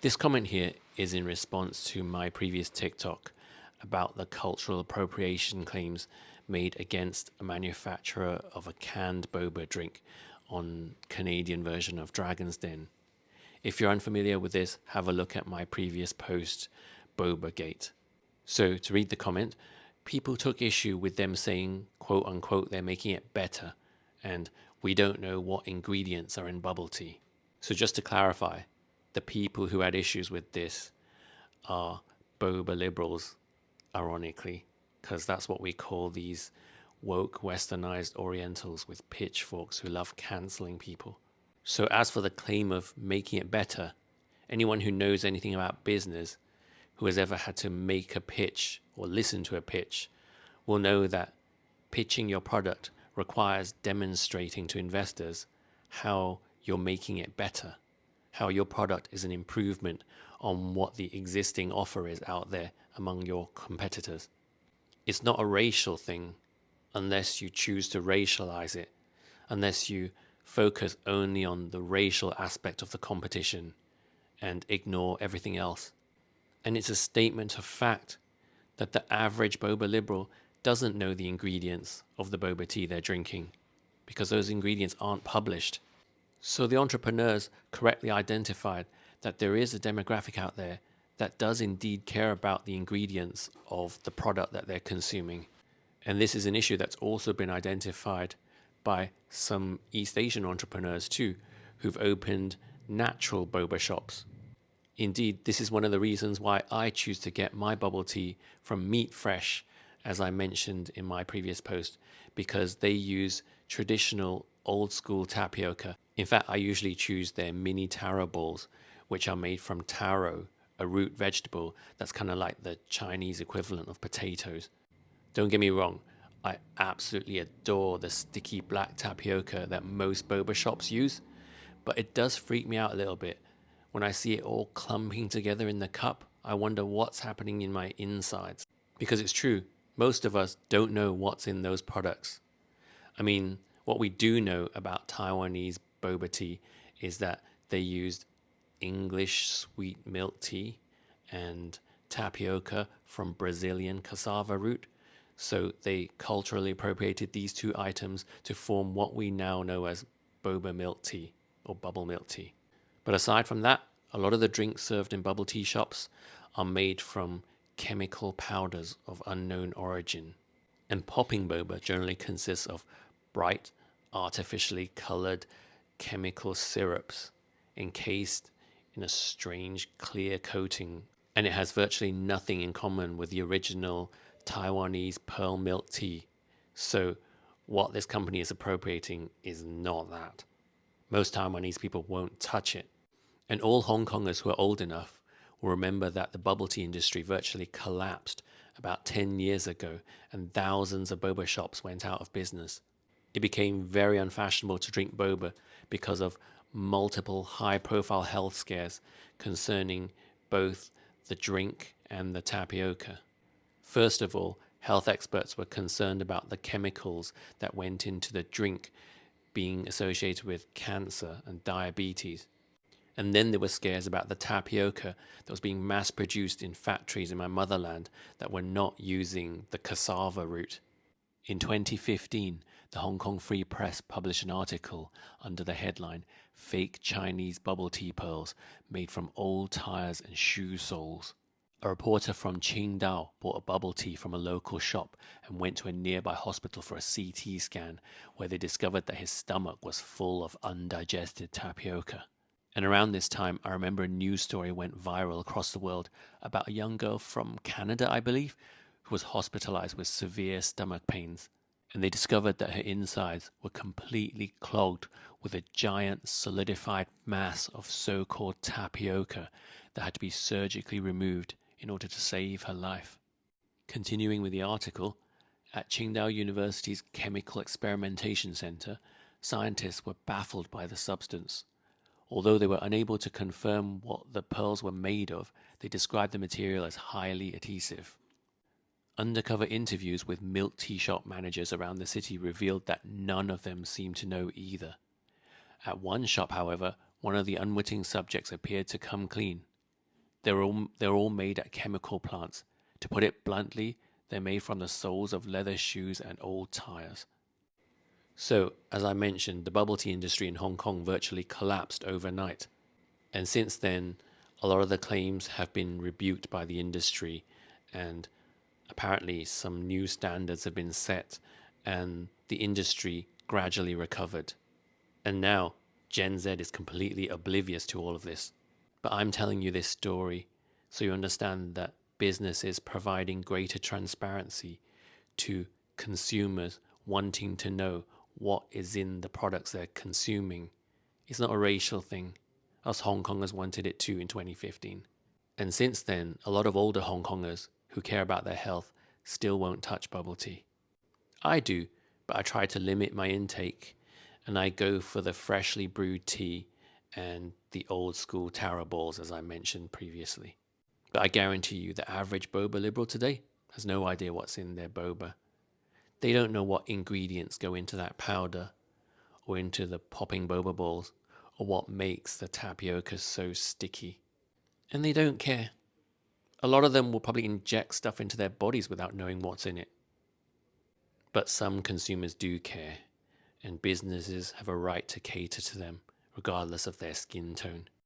This comment here is in response to my previous TikTok about the cultural appropriation claims made against a manufacturer of a canned boba drink on Canadian version of Dragon's Den. If you're unfamiliar with this, have a look at my previous post, Boba Gate. So to read the comment, people took issue with them saying, quote unquote, they're making it better, and we don't know what ingredients are in bubble tea. So just to clarify, the people who had issues with this are boba liberals, ironically, because that's what we call these woke westernized orientals with pitchforks who love canceling people. So as for the claim of making it better, anyone who knows anything about business, who has ever had to make a pitch or listen to a pitch, will know that pitching your product requires demonstrating to investors how you're making it better, how your product is an improvement on what the existing offer is out there among your competitors. It's not a racial thing unless you choose to racialize it, unless you focus only on the racial aspect of the competition and ignore everything else. And it's a statement of fact that the average boba liberal doesn't know the ingredients of the boba tea they're drinking because those ingredients aren't published. So the entrepreneurs correctly identified that there is a demographic out there that does indeed care about the ingredients of the product that they're consuming. And this is an issue that's also been identified by some East Asian entrepreneurs too, who've opened natural boba shops. Indeed, this is one of the reasons why I choose to get my bubble tea from Meat Fresh, as I mentioned in my previous post, because they use traditional old school tapioca. In fact, I usually choose their mini taro balls, which are made from taro, a root vegetable that's kind of like the Chinese equivalent of potatoes. Don't get me wrong, I absolutely adore the sticky black tapioca that most boba shops use, but it does freak me out a little bit. When I see it all clumping together in the cup, I wonder what's happening in my insides. Because it's true, most of us don't know what's in those products. I mean, what we do know about Taiwanese boba tea is that they used English sweet milk tea and tapioca from Brazilian cassava root. So they culturally appropriated these two items to form what we now know as boba milk tea or bubble milk tea. But aside from that, a lot of the drinks served in bubble tea shops are made from chemical powders of unknown origin. And popping boba generally consists of bright, artificially colored chemical syrups encased in a strange clear coating, and it has virtually nothing in common with the original Taiwanese pearl milk tea. So what this company is appropriating is not that. Most Taiwanese people won't touch it. And all Hong Kongers who are old enough will remember that the bubble tea industry virtually collapsed about 10 years ago and thousands of boba shops went out of business. It became very unfashionable to drink boba because of multiple high-profile health scares concerning both the drink and the tapioca. First of all, health experts were concerned about the chemicals that went into the drink being associated with cancer and diabetes. And then there were scares about the tapioca that was being mass-produced in factories in my motherland that were not using the cassava root. In 2015, the Hong Kong Free Press published an article under the headline, "Fake Chinese Bubble Tea Pearls Made from Old Tires and Shoe Soles." A reporter from Qingdao bought a bubble tea from a local shop and went to a nearby hospital for a CT scan, where they discovered that his stomach was full of undigested tapioca. And around this time, I remember a news story went viral across the world about a young girl from Canada, I believe, who was hospitalized with severe stomach pains. And they discovered that her insides were completely clogged with a giant solidified mass of so-called tapioca that had to be surgically removed in order to save her life. Continuing with the article, at Qingdao University's Chemical Experimentation Center, scientists were baffled by the substance. Although they were unable to confirm what the pearls were made of, they described the material as highly adhesive. Undercover interviews with milk tea shop managers around the city revealed that none of them seemed to know either. At one shop, however, one of the unwitting subjects appeared to come clean. They're all made at chemical plants. To put it bluntly, they're made from the soles of leather shoes and old tires. So, as I mentioned, the bubble tea industry in Hong Kong virtually collapsed overnight. And since then, a lot of the claims have been rebuked by the industry, and apparently some new standards have been set, and the industry gradually recovered. And now, Gen Z is completely oblivious to all of this. But I'm telling you this story so you understand that business is providing greater transparency to consumers wanting to know what is in the products they're consuming. It's not a racial thing. Us Hong Kongers wanted it too in 2015. And since then, a lot of older Hong Kongers who care about their health still won't touch bubble tea. I do, but I try to limit my intake and I go for the freshly brewed tea and the old school taro balls, as I mentioned previously. But I guarantee you, the average boba liberal today has no idea what's in their boba. They don't know what ingredients go into that powder or into the popping boba balls or what makes the tapioca so sticky. And they don't care. A lot of them will probably inject stuff into their bodies without knowing what's in it. But some consumers do care, and businesses have a right to cater to them, regardless of their skin tone.